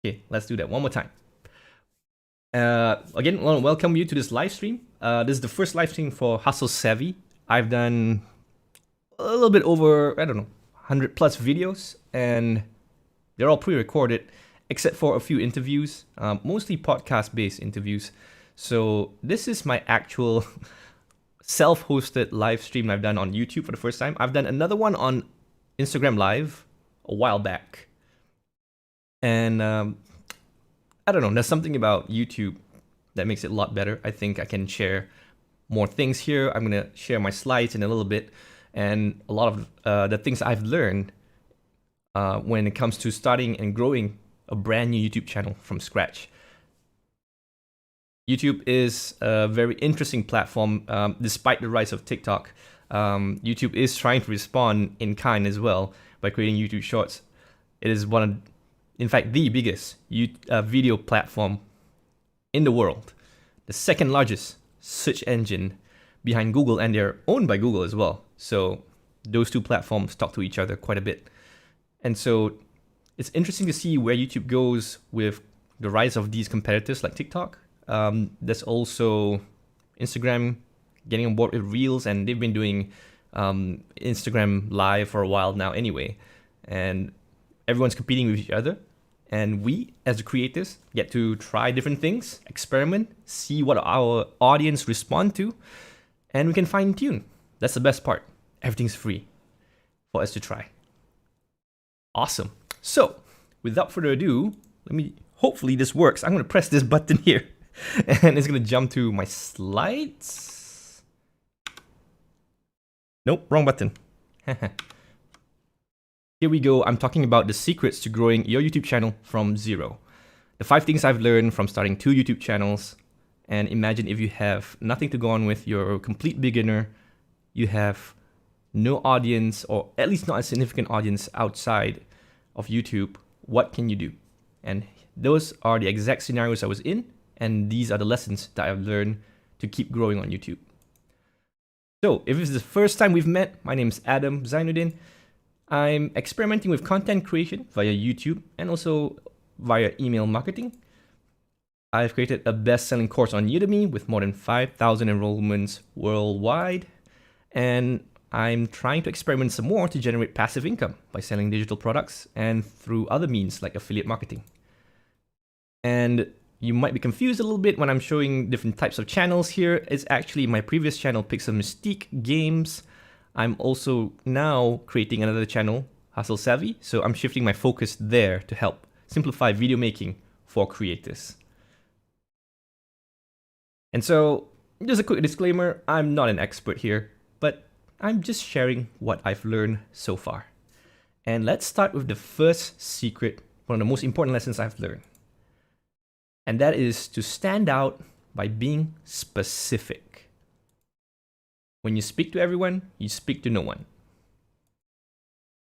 Okay, let's do that one more time. Again, I want to welcome you to this live stream. This is the first live stream for Hustle Savvy. I've done a little bit over, 100 plus videos, and they're all pre-recorded, except for a few interviews, mostly podcast-based interviews. So this is my actual self-hosted live stream I've done on YouTube for the first time. I've done another one on Instagram Live a while back. And I don't know, there's something about YouTube that makes it a lot better. I think I can share more things here. I'm going to share my slides in a little bit, and a lot of the things I've learned when it comes to starting and growing a brand new YouTube channel from scratch. YouTube is a very interesting platform. Despite the rise of TikTok, YouTube is trying to respond in kind as well by creating YouTube Shorts. It is one of, in fact, the biggest video platform in the world, the second largest search engine behind Google, and they're owned by Google as well. So those two platforms talk to each other quite a bit. And so it's interesting to see where YouTube goes with the rise of these competitors like TikTok. There's also Instagram getting on board with Reels, and they've been doing Instagram Live for a while now anyway. And everyone's competing with each other. And we, as the creators, get to try different things, experiment, see what our audience respond to, and we can fine tune. That's the best part. Everything's free for us to try. Awesome. So, without further ado, hopefully this works. I'm going to press this button here, and it's going to jump to my slides. Nope, wrong button. Here we go. I'm talking about the secrets to growing your YouTube channel from zero. The 5 things I've learned from starting 2 YouTube channels. And imagine if you have nothing to go on with, you're a complete beginner, you have no audience, or at least not a significant audience outside of YouTube, what can you do? And those are the exact scenarios I was in, and these are the lessons that I've learned to keep growing on YouTube. So if this is the first time we've met, my name is Adam Zainuddin. I'm experimenting with content creation via YouTube and also via email marketing. I've created a best-selling course on Udemy with more than 5,000 enrollments worldwide. And I'm trying to experiment some more to generate passive income by selling digital products and through other means like affiliate marketing. And you might be confused a little bit when I'm showing different types of channels here. It's actually my previous channel, Mystique Games. I'm also now creating another channel, Hustle Savvy, so I'm shifting my focus there to help simplify video making for creators. And so, just a quick disclaimer, I'm not an expert here, but I'm just sharing what I've learned so far. And let's start with the first secret, one of the most important lessons I've learned. And that is to stand out by being specific. When you speak to everyone, you speak to no one.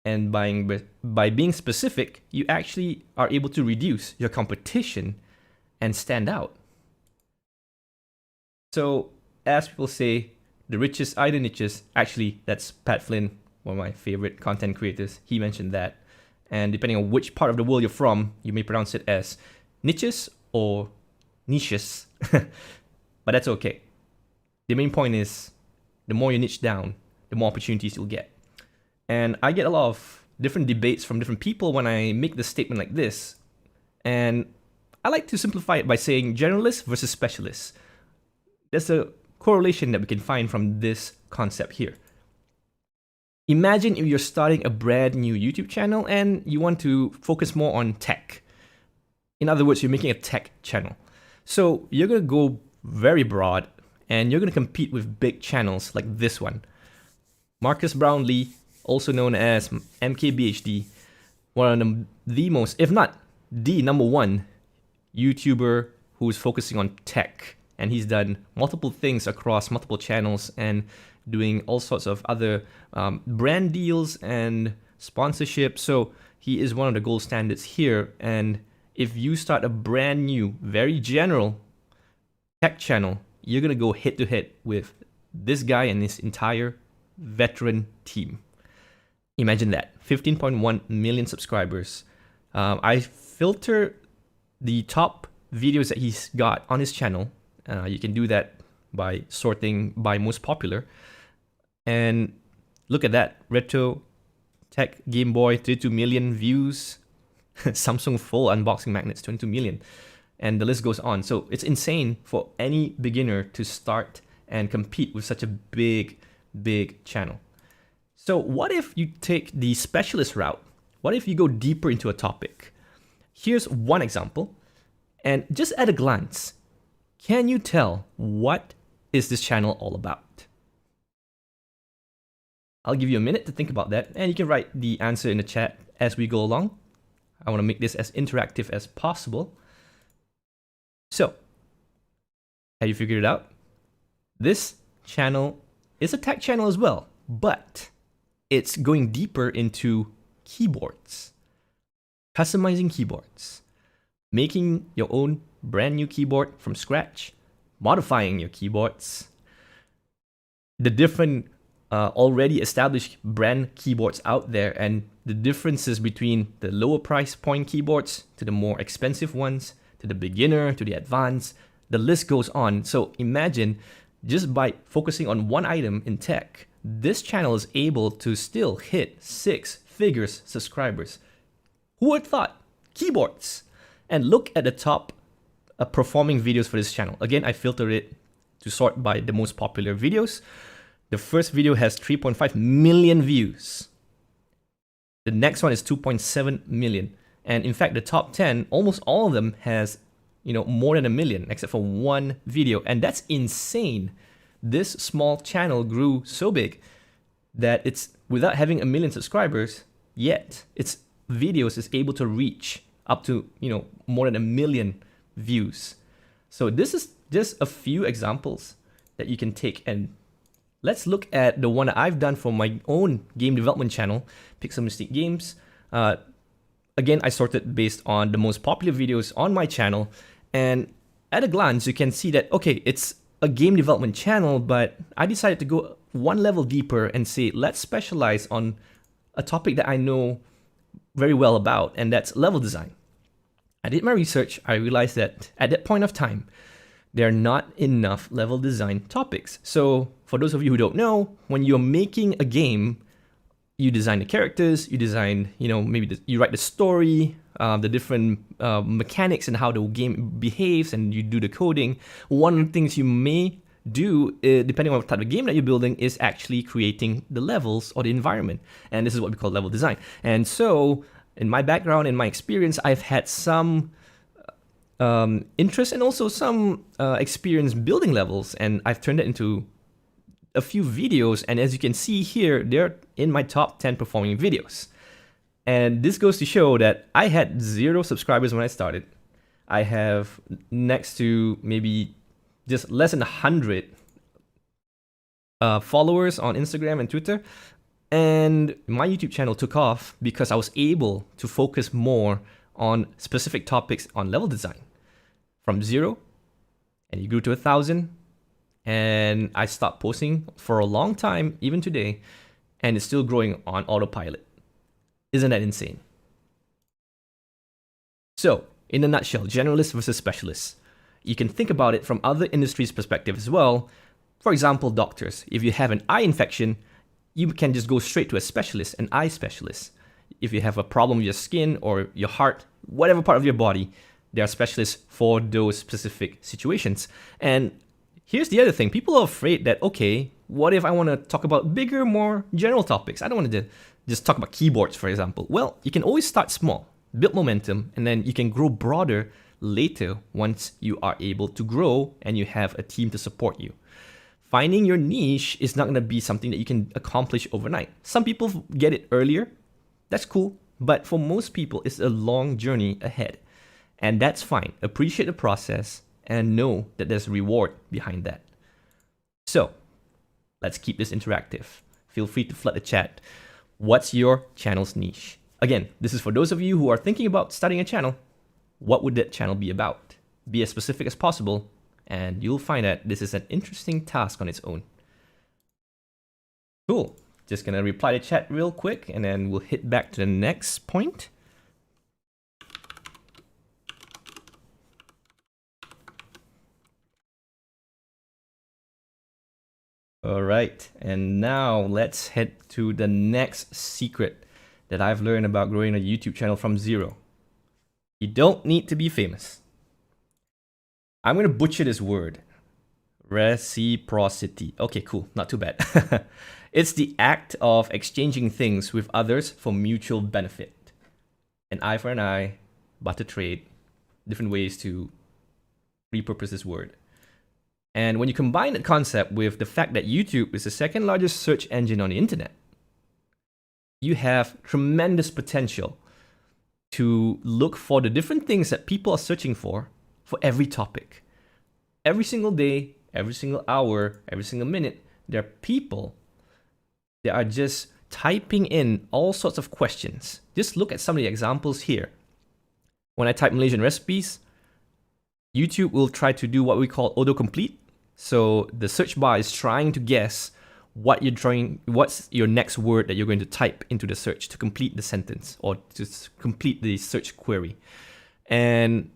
And by being specific, you actually are able to reduce your competition and stand out. So, as people say, the richest are the niches. Actually, that's Pat Flynn, one of my favorite content creators. He mentioned that. And depending on which part of the world you're from, you may pronounce it as niches or niches. But that's okay. The main point is, the more you niche down, the more opportunities you'll get. And I get a lot of different debates from different people when I make the statement like this. And I like to simplify it by saying generalist versus specialist. There's a correlation that we can find from this concept here. Imagine if you're starting a brand new YouTube channel and you want to focus more on tech. In other words, you're making a tech channel. So you're going to go very broad, and you're going to compete with big channels like this one. Marcus Brownlee, also known as MKBHD, one of the most, if not the number one YouTuber who's focusing on tech. And he's done multiple things across multiple channels and doing all sorts of other brand deals and sponsorship. So he is one of the gold standards here. And if you start a brand new, very general tech channel, you're going to go head to head with this guy and his entire veteran team. Imagine that, 15.1 million subscribers. I filter the top videos that he's got on his channel. You can do that by sorting by most popular. And look at that, Retro Tech Game Boy, 32 million views. Samsung full unboxing magnets, 22 million. And the list goes on. So it's insane for any beginner to start and compete with such a big channel. So what if you take the specialist route? What if you go deeper into a topic? Here's one example. And just at a glance, can you tell what is this channel all about? I'll give you a minute to think about that, and you can write the answer in the chat as we go along. I want to make this as interactive as possible. So, have you figured it out? This channel is a tech channel as well, but it's going deeper into keyboards, customizing keyboards, making your own brand new keyboard from scratch, modifying your keyboards, the different already established brand keyboards out there, and the differences between the lower price point keyboards to the more expensive ones, to the beginner, to the advanced. The list goes on. So imagine just by focusing on one item in tech, this channel is able to still hit 6-figure subscribers. Who would have thought? Keyboards. And look at the top performing videos for this channel. Again, I filtered it to sort by the most popular videos. The first video has 3.5 million views. The next one is 2.7 million. And in fact, the top 10, almost all of them has, more than 1 million, except for one video. And that's insane. This small channel grew so big that it's, without having 1 million subscribers yet, its videos is able to reach up to, more than 1 million views. So this is just a few examples that you can take, and let's look at the one that I've done for my own game development channel, Mystique Games. Again, I sorted based on the most popular videos on my channel, and at a glance, you can see that, okay, it's a game development channel, but I decided to go one level deeper and say, let's specialize on a topic that I know very well about, and that's level design. I did my research. I realized that at that point of time, there are not enough level design topics. So for those of you who don't know, when you're making a game, you design the characters, you design, maybe you write the story, the different mechanics and how the game behaves, and you do the coding. One of the things you may do, depending on what type of game that you're building, is actually creating the levels or the environment. And this is what we call level design. And so in my background, in my experience, I've had some interest and also some experience building levels, and I've turned it into a few videos, and as you can see here, they're in my top 10 performing videos. And this goes to show that I had 0 subscribers when I started. I have next to maybe just less than 100 followers on Instagram and Twitter. And my YouTube channel took off because I was able to focus more on specific topics on level design. From 0, and it grew to 1,000. And I stopped posting for a long time, even today, and it's still growing on autopilot. Isn't that insane? So, in a nutshell, generalist versus specialist. You can think about it from other industries' perspective as well. For example, doctors. If you have an eye infection, you can just go straight to a specialist, an eye specialist. If you have a problem with your skin or your heart, whatever part of your body, there are specialists for those specific situations. And here's the other thing. People are afraid that, okay, what if I want to talk about bigger, more general topics? I don't want to just talk about keyboards, for example. Well, you can always start small, build momentum, and then you can grow broader later once you are able to grow and you have a team to support you. Finding your niche is not going to be something that you can accomplish overnight. Some people get it earlier. That's cool. But for most people, it's a long journey ahead. And that's fine. Appreciate the process and know that there's a reward behind that. So, let's keep this interactive. Feel free to flood the chat. What's your channel's niche? Again, this is for those of you who are thinking about starting a channel. What would that channel be about? Be as specific as possible, and you'll find that this is an interesting task on its own. Cool. Just gonna reply to chat real quick, and then we'll hit back to the next point. All right, and now let's head to the next secret that I've learned about growing a YouTube channel from zero. You don't need to be famous. I'm going to butcher this word. Reciprocity. Okay, cool. Not too bad. It's the act of exchanging things with others for mutual benefit. An eye for an eye, barter trade, different ways to repurpose this word. And when you combine that concept with the fact that YouTube is the second largest search engine on the internet, you have tremendous potential to look for the different things that people are searching for every topic. Every single day, every single hour, every single minute, there are people that are just typing in all sorts of questions. Just look at some of the examples here. When I type Malaysian recipes, YouTube will try to do what we call autocomplete. So the search bar is trying to guess what's your next word that you're going to type into the search to complete the sentence or to complete the search query. And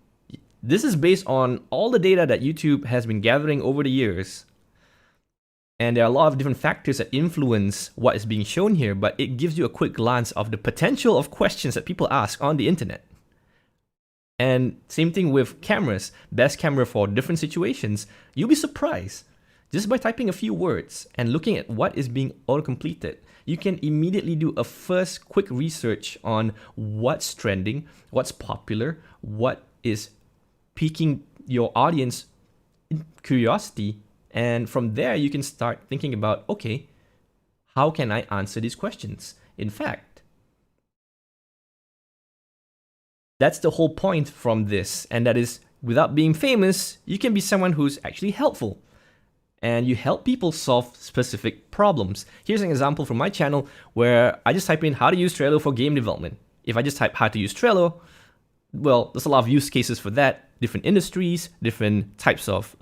this is based on all the data that YouTube has been gathering over the years. And there are a lot of different factors that influence what is being shown here, but it gives you a quick glance of the potential of questions that people ask on the internet. And same thing with cameras, best camera for different situations. You'll be surprised. Just by typing a few words and looking at what is being auto-completed, you can immediately do a first quick research on what's trending, what's popular, what is piquing your audience curiosity. And from there, you can start thinking about, okay, how can I answer these questions? In fact, that's the whole point from this. And that is, without being famous, you can be someone who's actually helpful. And you help people solve specific problems. Here's an example from my channel where I just type in how to use Trello for game development. If I just type how to use Trello, well, there's a lot of use cases for that. Different industries, different types of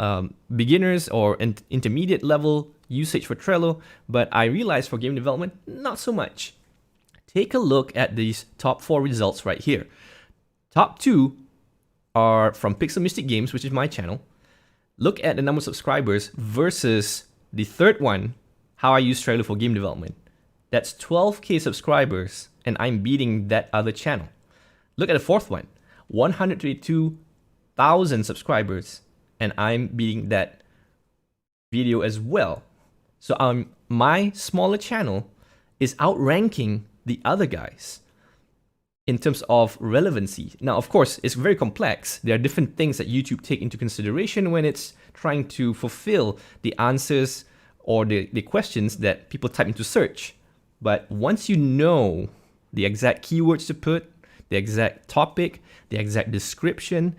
beginners or intermediate level usage for Trello. But I realized for game development, not so much. Take a look at these top 4 results right here. Top 2 are from Mystique Games, which is my channel. Look at the number of subscribers versus the third one, how I use Trello for game development. That's 12K subscribers, and I'm beating that other channel. Look at the fourth one, 122,000 subscribers, and I'm beating that video as well. So my smaller channel is outranking the other guys in terms of relevancy. Now, of course, it's very complex. There are different things that YouTube take into consideration when it's trying to fulfill the answers or the questions that people type into search. But once you know the exact keywords to put, the exact topic, the exact description,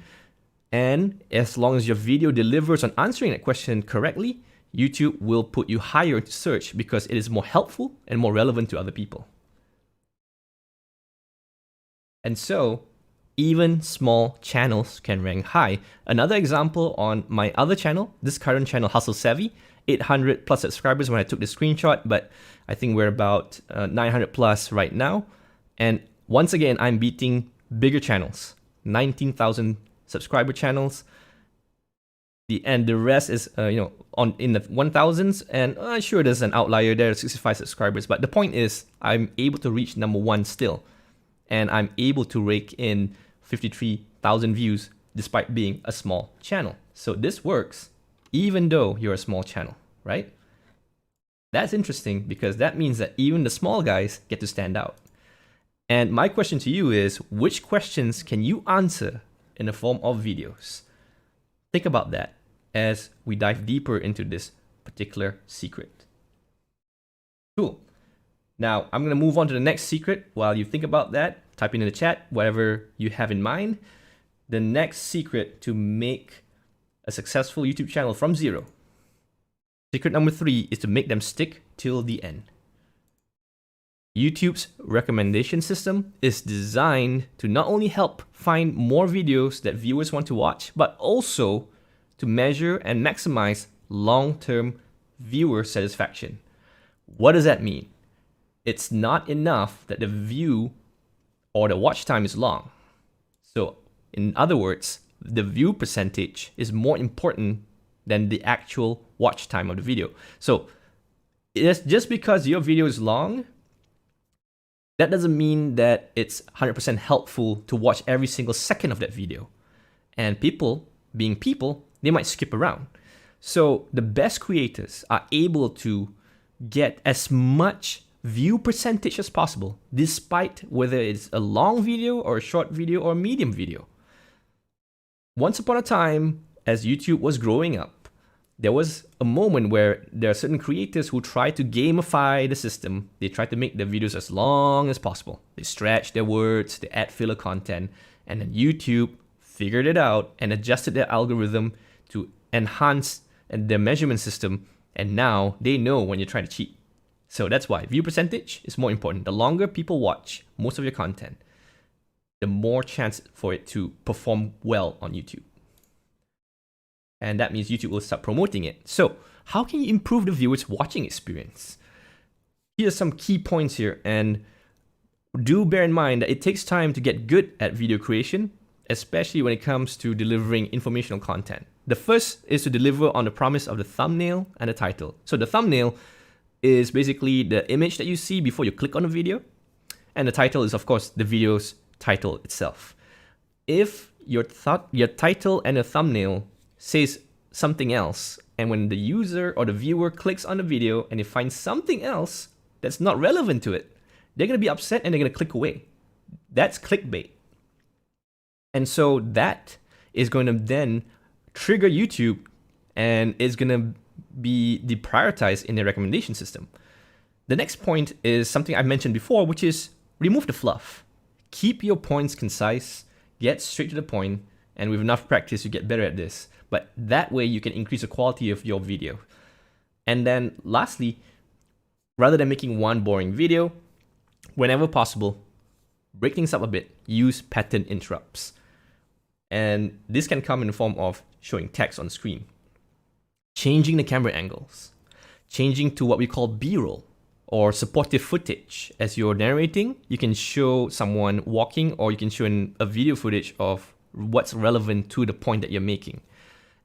and as long as your video delivers on answering that question correctly, YouTube will put you higher into search because it is more helpful and more relevant to other people. And so, even small channels can rank high. Another example on my other channel, this current channel, Hustle Savvy, 800 plus subscribers when I took the screenshot, but I think we're about 900 plus right now. And once again, I'm beating bigger channels, 19,000 subscriber channels. And the rest is, in the 1,000s. And sure, there's an outlier there, 65 subscribers. But the point is, I'm able to reach number 1 still. And I'm able to rake in 53,000 views despite being a small channel. So this works even though you're a small channel, right? That's interesting because that means that even the small guys get to stand out. And my question to you is, which questions can you answer in the form of videos? Think about that as we dive deeper into this particular secret. Cool. Now, I'm going to move on to the next secret. While you think about that, type in the chat whatever you have in mind. The next secret to make a successful YouTube channel from zero. Secret number 3 is to make them stick till the end. YouTube's recommendation system is designed to not only help find more videos that viewers want to watch, but also to measure and maximize long-term viewer satisfaction. What does that mean? It's not enough that the view or the watch time is long. So in other words, the view percentage is more important than the actual watch time of the video. So just because your video is long, that doesn't mean that it's 100% helpful to watch every single second of that video. And people, being people, they might skip around. So the best creators are able to get as much view percentage as possible, despite whether it's a long video or a short video or a medium video. Once upon a time, as YouTube was growing up, there was a moment where there are certain creators who try to gamify the system. They try to make their videos as long as possible. They stretch their words, they add filler content, and then YouTube figured it out and adjusted their algorithm to enhance their measurement system, and now they know when you're trying to cheat. So that's why view percentage is more important. The longer people watch most of your content, the more chance for it to perform well on YouTube. And that means YouTube will start promoting it. So how can you improve the viewer's watching experience? Here are some key points here, and do bear in mind that it takes time to get good at video creation, especially when it comes to delivering informational content. The first is to deliver on the promise of the thumbnail and the title. So the thumbnail is basically the image that you see before you click on the video, and the title is, of course, the video's title itself. If your title and a thumbnail says something else, and when the user or the viewer clicks on the video and they find something else that's not relevant to it, they're going to be upset and they're going to click away. That's clickbait. And so that is going to then trigger YouTube, and it's going to be deprioritized in their recommendation system. The next point is something I mentioned before, which is remove the fluff. Keep your points concise, get straight to the point, and with enough practice, you get better at this. But that way you can increase the quality of your video. And then lastly, rather than making one boring video, whenever possible, break things up a bit, use pattern interrupts. And this can come in the form of showing text on screen, changing the camera angles, changing to what we call B-roll or supportive footage. As you're narrating, you can show someone walking, or you can show a video footage of what's relevant to the point that you're making.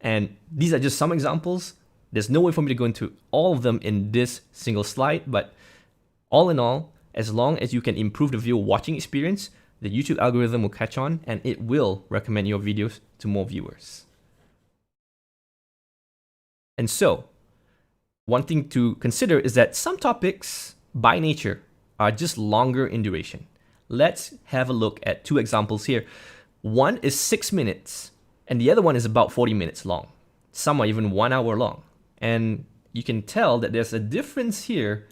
And these are just some examples. There's no way for me to go into all of them in this single slide, but all in all, as long as you can improve the viewer watching experience, the YouTube algorithm will catch on and it will recommend your videos to more viewers. And so, one thing to consider is that some topics, by nature, are just longer in duration. Let's have a look at two examples here. One is 6 minutes, and the other one is about 40 minutes long. Some are even 1 hour long. And you can tell that there's a difference here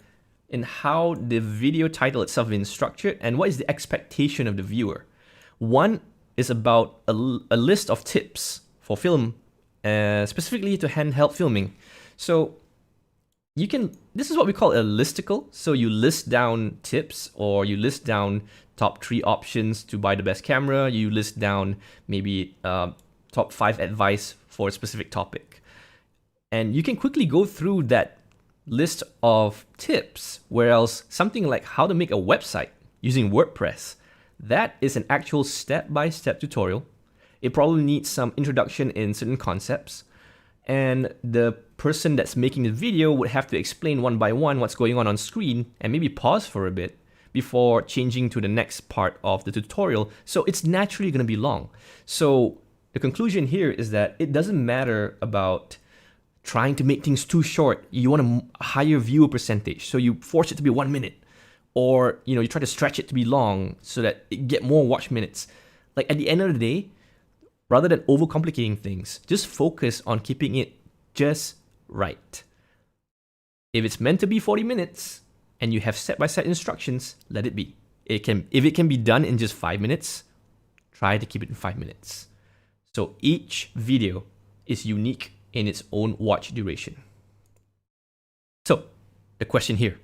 in how the video title itself is structured and what is the expectation of the viewer. One is about a list of tips for film, specifically to handheld filming. So this is what we call a listicle. So you list down tips, or you list down top 3 options to buy the best camera. You list down maybe top 5 advice for a specific topic. And you can quickly go through that list of tips, whereas something like how to make a website using WordPress, that is an actual step-by-step tutorial. It probably needs some introduction in certain concepts, and the person that's making the video would have to explain one by one what's going on screen and maybe pause for a bit before changing to the next part of the tutorial. So it's naturally going to be long. So the conclusion here is that it doesn't matter about trying to make things too short. You want a higher viewer percentage, so you force it to be 1 minute, or you try to stretch it to be long so that it get more watch minutes. Like at the end of the day, rather than overcomplicating things, just focus on keeping it just right. If it's meant to be 40 minutes and you have step-by-step instructions, let it be. If it can be done in just 5 minutes, try to keep it in 5 minutes. So each video is unique in its own watch duration. So the question here,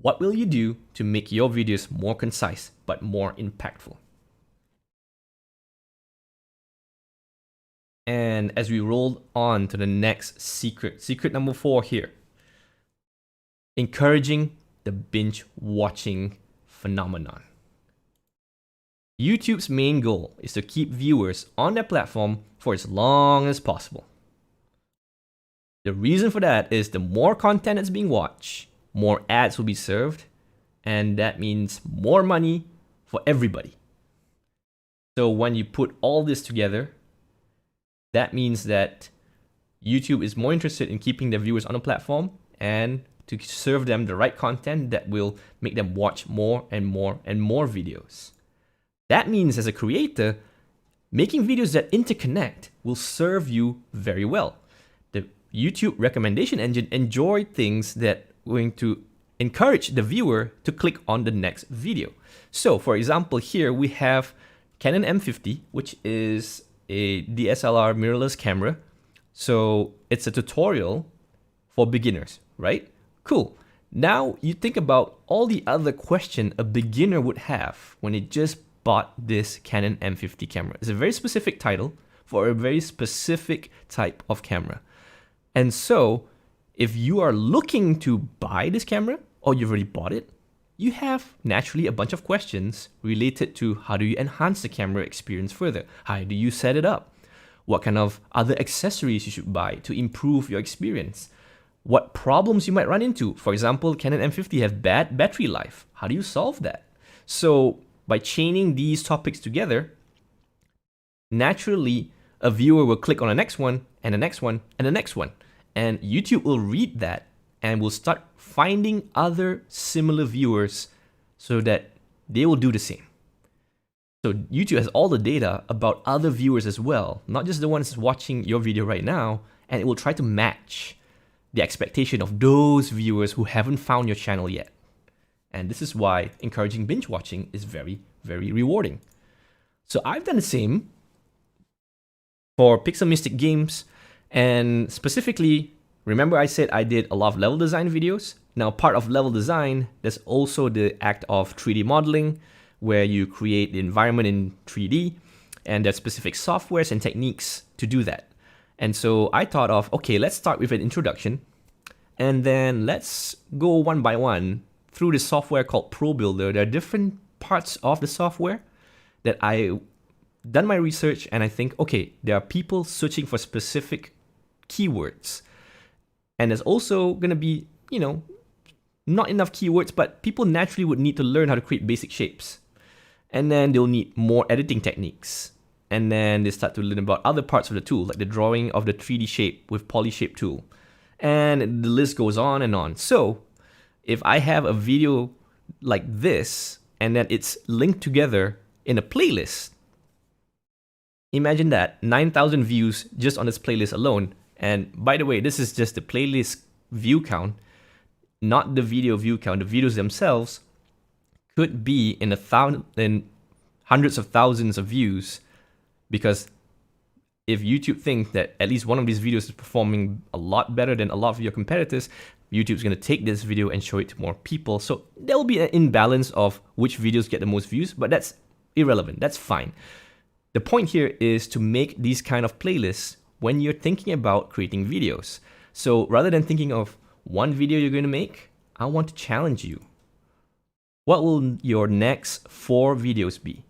what will you do to make your videos more concise but more impactful? And as we roll on to the next secret number 4 here, encouraging the binge watching phenomenon. YouTube's main goal is to keep viewers on their platform for as long as possible. The reason for that is the more content that's being watched, more ads will be served, and that means more money for everybody. So when you put all this together, that means that YouTube is more interested in keeping their viewers on the platform and to serve them the right content that will make them watch more and more and more videos. That means as a creator, making videos that interconnect will serve you very well. The YouTube recommendation engine enjoy things that are going to encourage the viewer to click on the next video. So for example, here we have Canon M50, which is a DSLR mirrorless camera. So it's a tutorial for beginners, right? Cool. Now you think about all the other questions a beginner would have when they just bought this Canon M50 camera. It's a very specific title for a very specific type of camera. And so if you are looking to buy this camera or you've already bought it, you have naturally a bunch of questions related to how do you enhance the camera experience further? How do you set it up? What kind of other accessories you should buy to improve your experience? What problems you might run into? For example, Canon M50 have bad battery life. How do you solve that? So by chaining these topics together, naturally a viewer will click on the next one and the next one and the next one. And YouTube will read that and will start finding other similar viewers so that they will do the same. So YouTube has all the data about other viewers as well, not just the ones watching your video right now, and it will try to match the expectation of those viewers who haven't found your channel yet. And this is why encouraging binge watching is very, very rewarding. So I've done the same for Mystique Games, and specifically, remember I said I did a lot of level design videos? Now part of level design, there's also the act of 3D modeling, where you create the environment in 3D, and there's specific softwares and techniques to do that. And so I thought of, okay, let's start with an introduction, and then let's go one by one through the software called Pro Builder. There are different parts of the software that I done my research, and I think, okay, there are people searching for specific keywords. And there's also going to be, not enough keywords, but people naturally would need to learn how to create basic shapes. And then they'll need more editing techniques. And then they start to learn about other parts of the tool, like the drawing of the 3D shape with Polyshape tool. And the list goes on and on. So if I have a video like this, and then it's linked together in a playlist, imagine that, 9,000 views just on this playlist alone. And by the way, this is just the playlist view count, not the video view count. The videos themselves could be in hundreds of thousands of views, because if YouTube thinks that at least one of these videos is performing a lot better than a lot of your competitors, YouTube's going to take this video and show it to more people. So there will be an imbalance of which videos get the most views, but that's irrelevant. That's fine. The point here is to make these kind of playlists when you're thinking about creating videos. So rather than thinking of one video you're going to make, I want to challenge you. What will your next 4 videos be?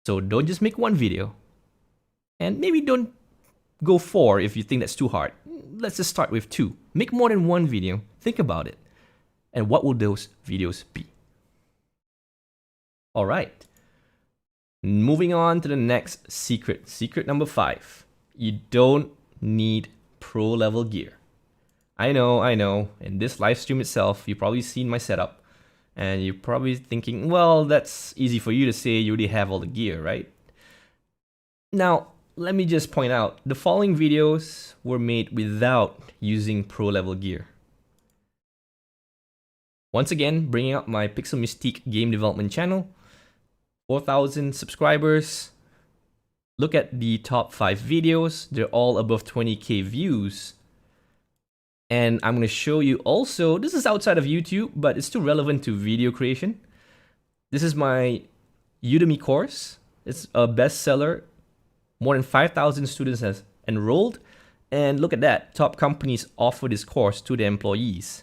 So don't just make one video, and maybe don't go 4 if you think that's too hard. Let's just start with 2. Make more than one video. Think about it. And what will those videos be? All right. Moving on to the next secret. Secret number 5. You don't need pro level gear. I know. In this live stream itself, you've probably seen my setup, and you're probably thinking, well, that's easy for you to say, you already have all the gear, right? Now, let me just point out, the following videos were made without using pro level gear. Once again, bringing up my Mystique game development channel, 4,000 subscribers. Look at the top 5 videos. They're all above 20K views. And I'm going to show you also, this is outside of YouTube, but it's still relevant to video creation. This is my Udemy course. It's a bestseller. More than 5,000 students have enrolled. And look at that, top companies offer this course to their employees.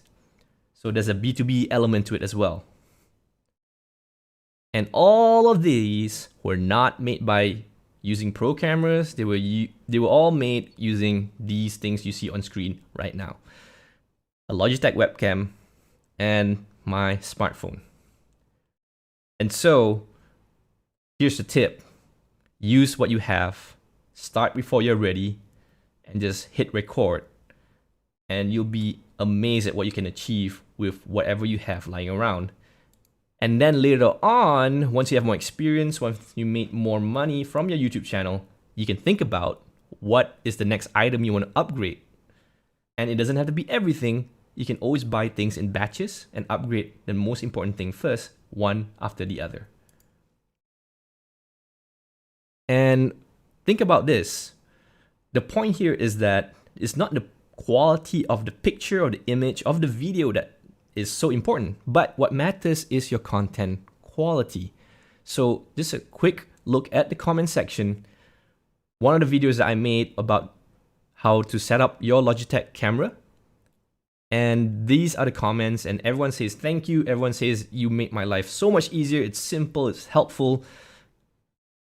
So there's a B2B element to it as well. And all of these were not made by using pro cameras. They were all made using these things you see on screen right now. A Logitech webcam and my smartphone. And so here's the tip. Use what you have. Start before you're ready and just hit record. And you'll be amazed at what you can achieve with whatever you have lying around. And then later on, once you have more experience, once you make more money from your YouTube channel, you can think about what is the next item you want to upgrade. And it doesn't have to be everything. You can always buy things in batches and upgrade the most important thing first, one after the other. And think about this. The point here is that it's not the quality of the picture or the image of the video that is so important, but what matters is your content quality. So just a quick look at the comment section. One of the videos that I made about how to set up your Logitech camera. And these are the comments, and everyone says thank you. Everyone says you made my life so much easier. It's simple, it's helpful.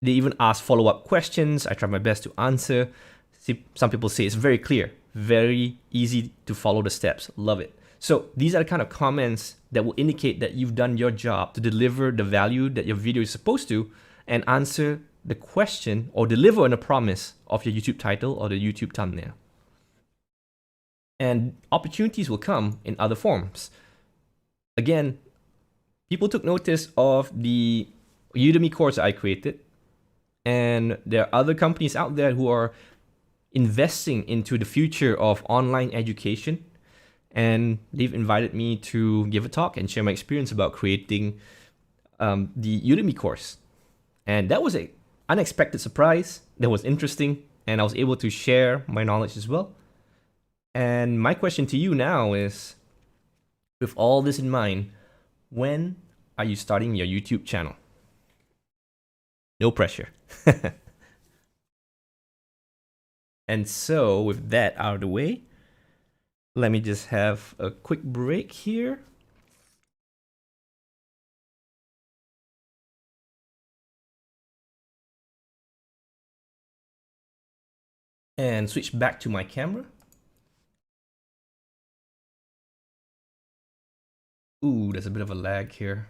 They even ask follow-up questions. I try my best to answer. See, some people say it's very clear, very easy to follow the steps. Love it. So these are the kind of comments that will indicate that you've done your job to deliver the value that your video is supposed to and answer the question or deliver on a promise of your YouTube title or the YouTube thumbnail. And opportunities will come in other forms. Again, people took notice of the Udemy course I created, and there are other companies out there who are investing into the future of online education, and they've invited me to give a talk and share my experience about creating the Udemy course. And that was an unexpected surprise. That was interesting, and I was able to share my knowledge as well. And my question to you now is, with all this in mind, when are you starting your YouTube channel? No pressure. And so with that out of the way, let me just have a quick break here. And switch back to my camera. Ooh, there's a bit of a lag here.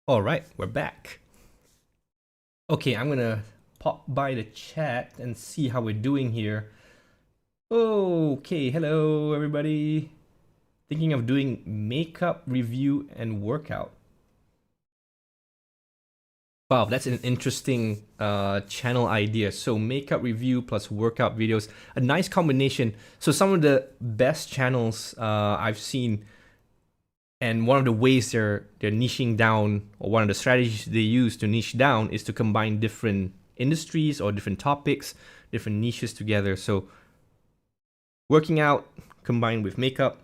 All right, we're back. Okay, I'm gonna pop by the chat and see how we're doing here. Okay, hello everybody. Thinking of doing makeup review and workout. Wow, that's an interesting channel idea. So makeup review plus workout videos, a nice combination. So some of the best channels I've seen, and one of the ways they're niching down, or one of the strategies they use to niche down, is to combine different industries or different topics, different niches together. So working out combined with makeup,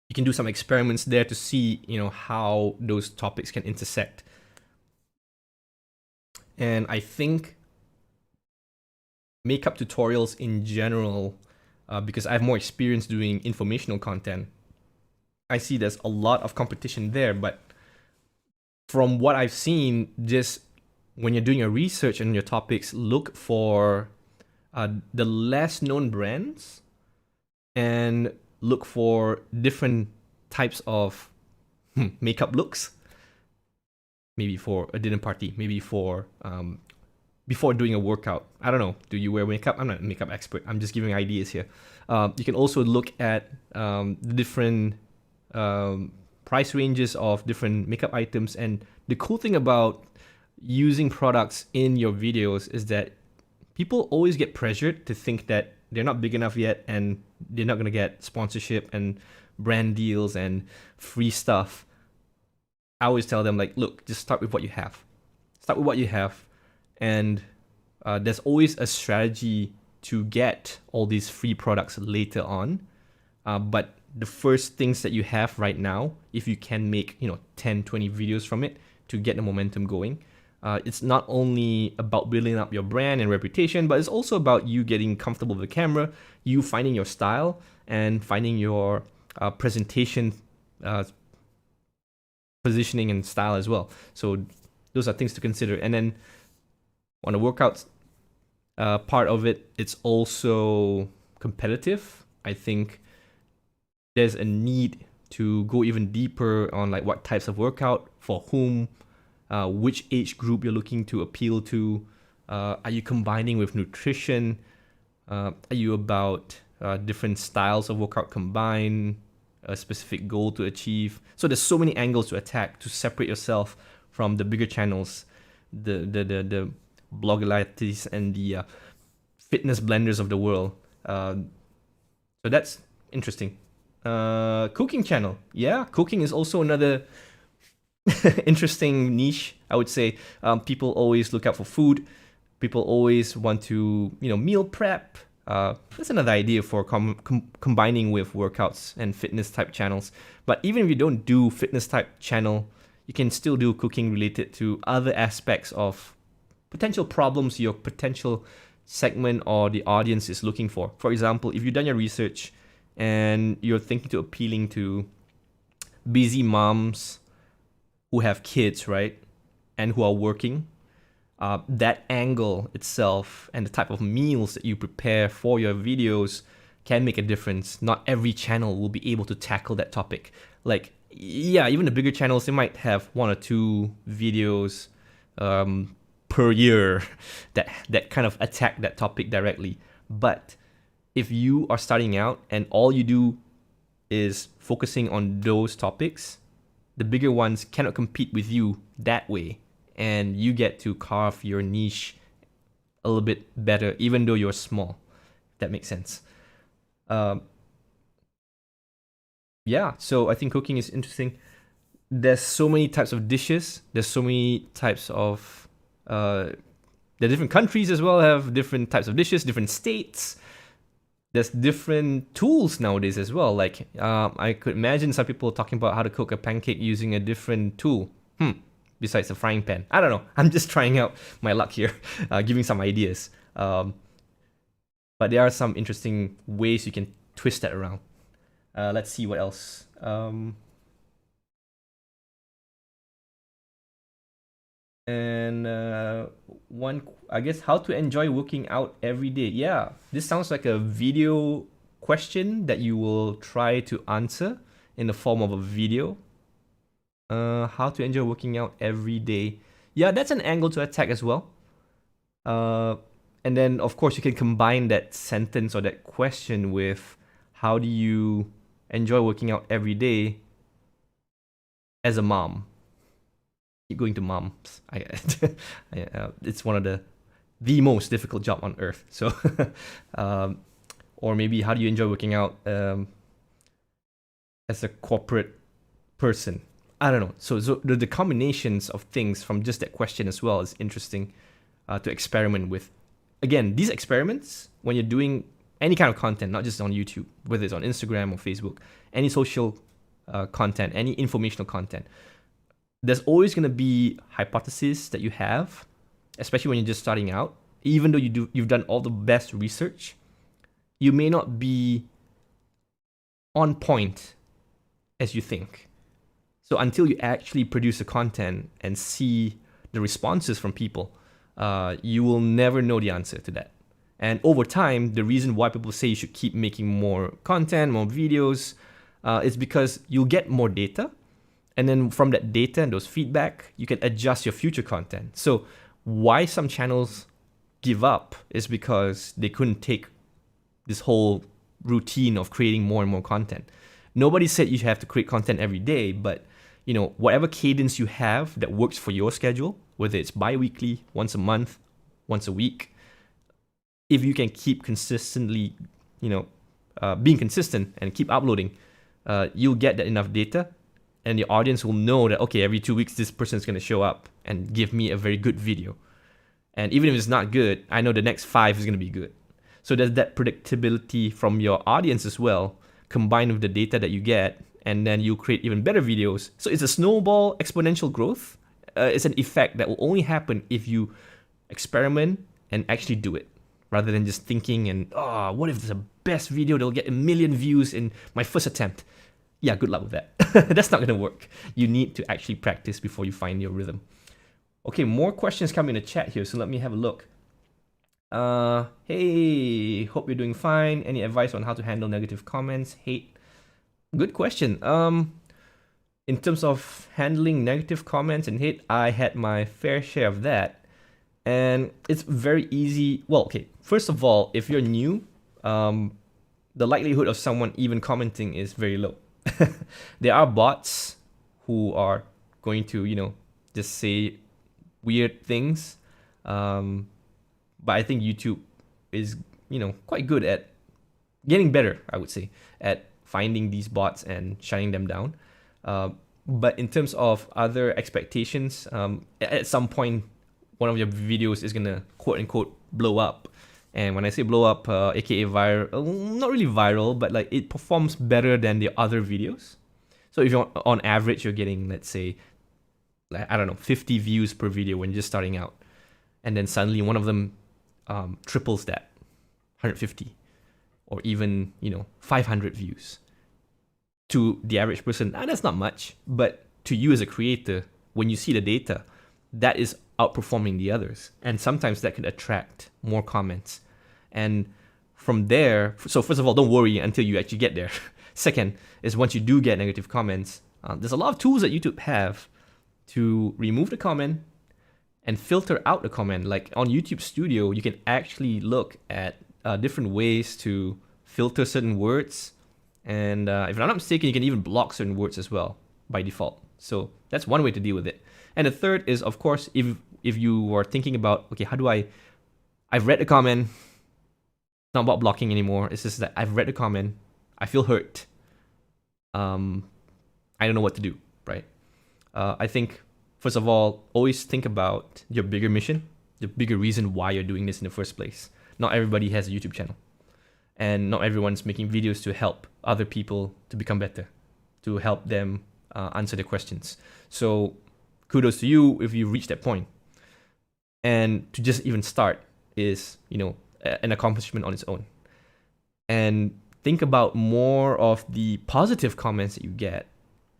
you can do some experiments there to see, how those topics can intersect. And I think makeup tutorials in general, because I have more experience doing informational content, I see there's a lot of competition there. But from what I've seen, just when you're doing your research on your topics, look for the less known brands and look for different types of makeup looks. Maybe for a dinner party, maybe for before doing a workout. I don't know. Do you wear makeup? I'm not a makeup expert. I'm just giving ideas here. You can also look at the different price ranges of different makeup items. And the cool thing about using products in your videos is that people always get pressured to think that they're not big enough yet and they're not going to get sponsorship and brand deals and free stuff. I always tell them, like, look, just start with what you have. Start with what you have. And there's always a strategy to get all these free products later on. But the first things that you have right now, if you can make 10, 20 videos from it to get the momentum going, it's not only about building up your brand and reputation, but it's also about you getting comfortable with the camera, you finding your style, and finding your presentation positioning and style as well. So those are things to consider. And then On the workouts part of it, it's also competitive. I think there's a need to go even deeper on like what types of workout, for whom, which age group you're looking to appeal to. Are you combining with nutrition? Are you about different styles of workout combined, a specific goal to achieve? So there's so many angles to attack to separate yourself from the bigger channels, the bloggeritis and the fitness blenders of the world. So that's interesting. Cooking channel. Yeah, cooking is also another interesting niche, I would say. People always look out for food. People always want to, meal prep. That's another idea for combining with workouts and fitness type channels. But even if you don't do fitness type channel, you can still do cooking related to other aspects of potential problems your potential segment or the audience is looking for. For example, if you've done your research and you're thinking to appealing to busy moms who have kids, right, and who are working, that angle itself and the type of meals that you prepare for your videos can make a difference. Not every channel will be able to tackle that topic. Like, yeah, even the bigger channels, they might have 1 or 2 videos per year that kind of attack that topic directly. But if you are starting out and all you do is focusing on those topics, the bigger ones cannot compete with you that way. And you get to carve your niche a little bit better, even though you're small. If that makes sense. Yeah, so I think cooking is interesting. There's so many types of dishes. There's so many types of... the different countries as well have different types of dishes, different states. There's different tools nowadays as well. Like, I could imagine some people talking about how to cook a pancake using a different tool. Besides the frying pan. I don't know. I'm just trying out my luck here, giving some ideas. But there are some interesting ways you can twist that around. Let's see what else. One, I guess, how to enjoy working out every day. Yeah, this sounds like a video question that you will try to answer in the form of a video. How to enjoy working out every day. Yeah, that's an angle to attack as well. And then, of course, you can combine that sentence or that question with how do you enjoy working out every day as a mom. Keep going to moms. It's one of the most difficult job on earth. So, or maybe how do you enjoy working out as a corporate person? I don't know. So the combinations of things from just that question as well is interesting to experiment with. Again, these experiments, when you're doing any kind of content, not just on YouTube, whether it's on Instagram or Facebook, any social content, any informational content, there's always going to be hypotheses that you have, especially when you're just starting out. Even though you've done all the best research, you may not be on point as you think. So until you actually produce the content and see the responses from people, you will never know the answer to that. And over time, the reason why people say you should keep making more content, more videos, is because you'll get more data. And then from that data and those feedback, you can adjust your future content. So why some channels give up is because they couldn't take this whole routine of creating more and more content. Nobody said you have to create content every day, but whatever cadence you have that works for your schedule, whether it's bi-weekly, once a month, once a week, if you can keep consistently, being consistent and keep uploading, you'll get that enough data and the audience will know that, okay, every 2 weeks, this person is going to show up and give me a very good video. And even if it's not good, I know the next 5 is going to be good. So there's that predictability from your audience as well, combined with the data that you get, and then you create even better videos. So it's a snowball exponential growth. It's an effect that will only happen if you experiment and actually do it, rather than just thinking and, what if there's a best video that'll get 1 million views in my first attempt? Yeah, good luck with that. That's not going to work. You need to actually practice before you find your rhythm. Okay, more questions coming in the chat here, so let me have a look. Hey, hope you're doing fine. Any advice on how to handle negative comments, hate? Good question. In terms of handling negative comments and hate, I had my fair share of that. And it's very easy. Well, okay, first of all, if you're new, the likelihood of someone even commenting is very low. There are bots who are going to, just say weird things. But I think YouTube is, quite good at getting better, I would say, at finding these bots and shutting them down. But in terms of other expectations, at some point, one of your videos is gonna quote unquote blow up. And when I say blow up, aka viral, not really viral, but like it performs better than the other videos. So if you're on average, you're getting, let's say, like, I don't know, 50 views per video when you're just starting out. And then suddenly one of them triples that, 150, or even, 500 views. To the average person, that's not much, but to you as a creator, when you see the data, that is outperforming the others. And sometimes that could attract more comments. And from there, so first of all, don't worry until you actually get there. Second is once you do get negative comments, there's a lot of tools that YouTube have to remove the comment and filter out the comment. Like on YouTube Studio, you can actually look at different ways to filter certain words. And if I'm not mistaken, you can even block certain words as well by default. So that's one way to deal with it. And the third is, of course, if you are thinking about, okay, how do I've read the comment, it's not about blocking anymore. It's just that I've read the comment, I feel hurt. I don't know what to do, right? I think, first of all, always think about your bigger mission, the bigger reason why you're doing this in the first place. Not everybody has a YouTube channel. And not everyone's making videos to help other people to become better, to help them answer their questions. So kudos to you if you reach that point. And to just even start is, an accomplishment on its own. And think about more of the positive comments that you get,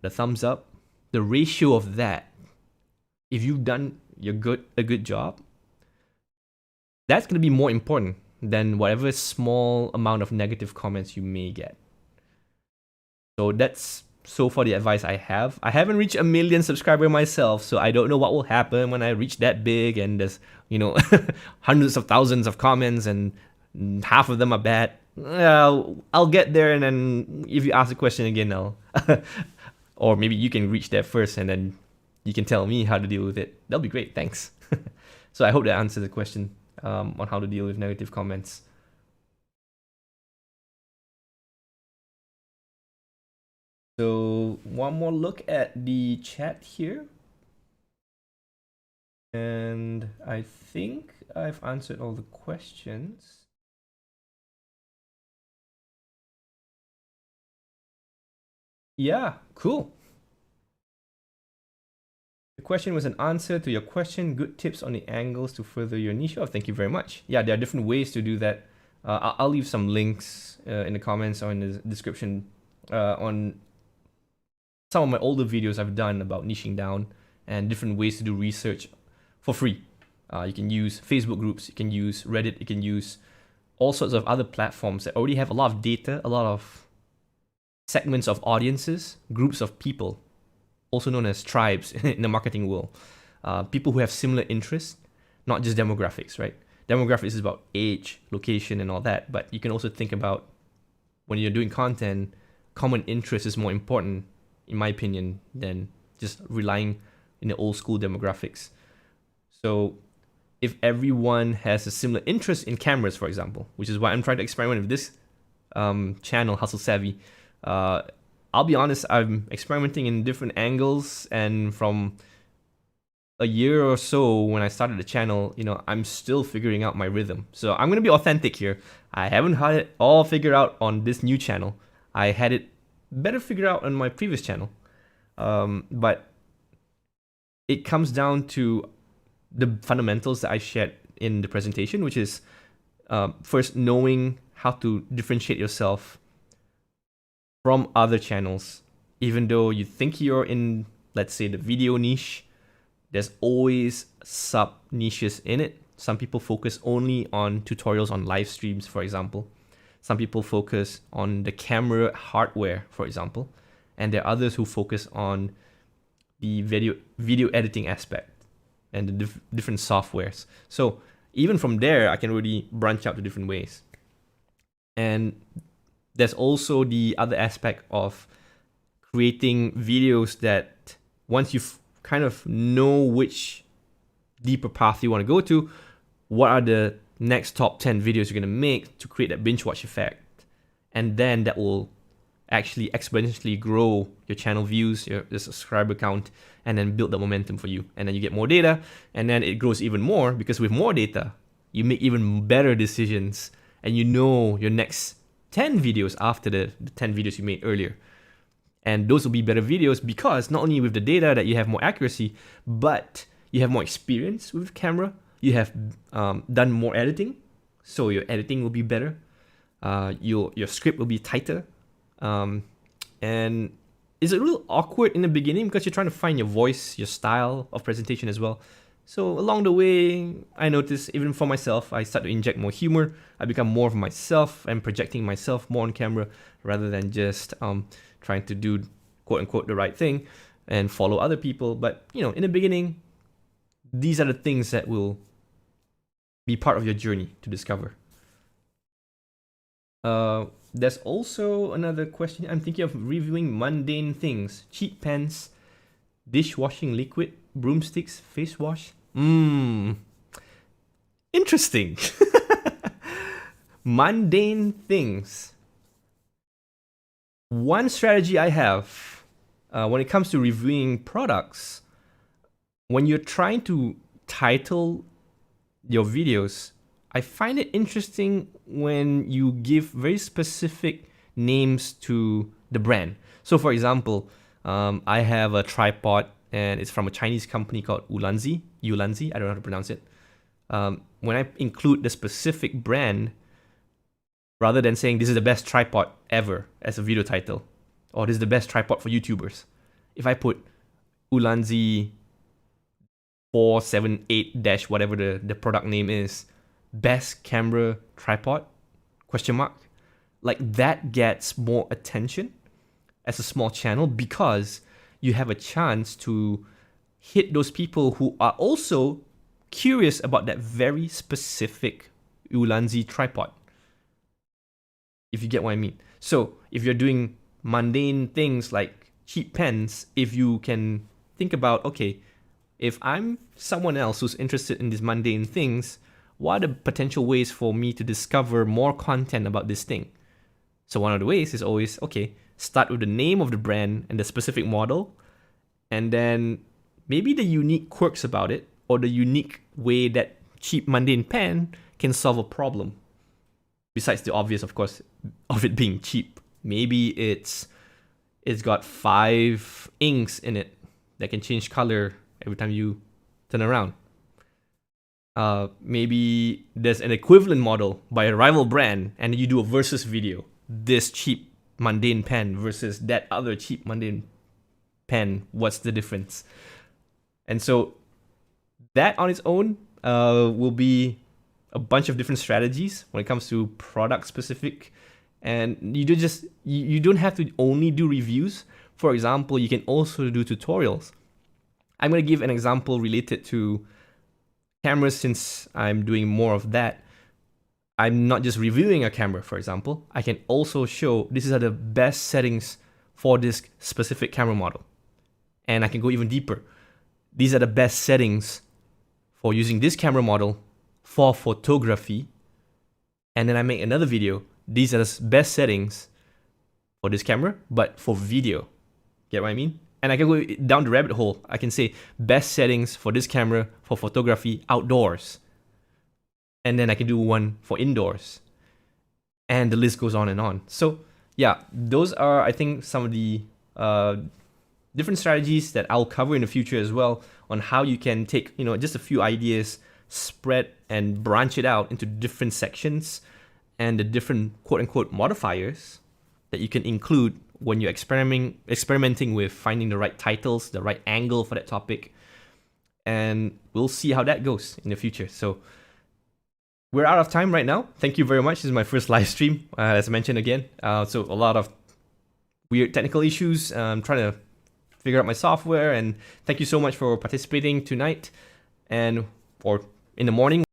the thumbs up, the ratio of that. If you've done a good job, that's going to be more important than whatever small amount of negative comments you may get. So that's so far the advice I have. I haven't reached 1 million subscribers myself, so I don't know what will happen when I reach that big and there's, hundreds of thousands of comments and half of them are bad. I'll get there, and then if you ask a question again, I'll or maybe you can reach there first and then you can tell me how to deal with it. That'll be great. Thanks. So I hope that answers the question on how to deal with negative comments. So one more look at the chat here. And I think I've answered all the questions. Yeah, cool. The question was an answer to your question. Good tips on the angles to further your niche. Oh, thank you very much. Yeah, there are different ways to do that. I'll leave some links in the comments or in the description on some of my older videos I've done about niching down and different ways to do research for free. You can use Facebook groups, you can use Reddit, you can use all sorts of other platforms that already have a lot of data, a lot of segments of audiences, groups of people, also known as tribes in the marketing world. People who have similar interests, not just demographics, right? Demographics is about age, location, and all that, but you can also think about when you're doing content, common interest is more important, in my opinion, than just relying in the old school demographics. So if everyone has a similar interest in cameras, for example, which is why I'm trying to experiment with this channel, Hustle Savvy, I'll be honest, I'm experimenting in different angles, and from a year or so when I started the channel, I'm still figuring out my rhythm. So I'm going to be authentic here. I haven't had it all figured out on this new channel. I had it better figured out on my previous channel. But it comes down to the fundamentals that I shared in the presentation, which is first knowing how to differentiate yourself from other channels. Even though you think you're in, let's say, the video niche, There's always sub niches in it. Some people focus only on tutorials on live streams, for example. Some people focus on the camera hardware, for example. And there are others who focus on the video editing aspect and the different softwares. So even from there, I can really branch out to different ways. And there's also the other aspect of creating videos that once you've kind of know which deeper path you want to go to, what are the next top 10 videos you're going to make to create that binge watch effect. And then that will actually exponentially grow your channel views, your subscriber count, and then build the momentum for you. And then you get more data, and then it grows even more, because with more data, you make even better decisions, and you know your next 10 videos after the 10 videos you made earlier. And those will be better videos because not only with the data that you have more accuracy, but you have more experience with camera. You have done more editing, so your editing will be better. Your script will be tighter. And it's a little awkward in the beginning because you're trying to find your voice, your style of presentation as well. So along the way, I noticed even for myself, I start to inject more humor. I become more of myself and projecting myself more on camera rather than just trying to do quote unquote the right thing and follow other people. But in the beginning, these are the things that will be part of your journey to discover. There's also another question. I'm thinking of reviewing mundane things: cheap pens, dishwashing liquid, broomsticks, face wash. Interesting. Mundane things. One strategy I have when it comes to reviewing products, when you're trying to title your videos, I find it interesting when you give very specific names to the brand. So for example, I have a tripod and it's from a Chinese company called Ulanzi, I don't know how to pronounce it. When I include the specific brand, rather than saying this is the best tripod ever as a video title, or this is the best tripod for YouTubers, if I put Ulanzi 478- whatever the product name is, best camera tripod, ? Like that gets more attention as a small channel because you have a chance to hit those people who are also curious about that very specific Ulanzi tripod. If you get what I mean. So if you're doing mundane things like cheap pens, if you can think about, okay, if I'm someone else who's interested in these mundane things, what are the potential ways for me to discover more content about this thing? So one of the ways is always, okay, start with the name of the brand and the specific model, and then maybe the unique quirks about it, or the unique way that cheap mundane pen can solve a problem. Besides the obvious, of course, of it being cheap. Maybe it's got 5 inks in it that can change color every time you turn around. Maybe there's an equivalent model by a rival brand and you do a versus video. This cheap mundane pen versus that other cheap mundane pen. What's the difference? And so that on its own will be a bunch of different strategies when it comes to product specific. And you don't have to only do reviews. For example, you can also do tutorials. I'm going to give an example related to cameras since I'm doing more of that. I'm not just reviewing a camera, for example. I can also show these are the best settings for this specific camera model. And I can go even deeper. These are the best settings for using this camera model for photography. And then I make another video. These are the best settings for this camera, but for video. Get what I mean? And I can go down the rabbit hole. I can say best settings for this camera for photography outdoors. And then I can do one for indoors. And the list goes on and on. So yeah, those are, I think, some of the different strategies that I'll cover in the future as well on how you can take, just a few ideas, spread and branch it out into different sections and the different quote unquote modifiers that you can include when you're experimenting with finding the right titles, the right angle for that topic. and we'll see how that goes in the future. So we're out of time right now. Thank you very much. This is my first live stream, as I mentioned again. So a lot of weird technical issues. I'm trying to figure out my software, and thank you so much for participating tonight or in the morning.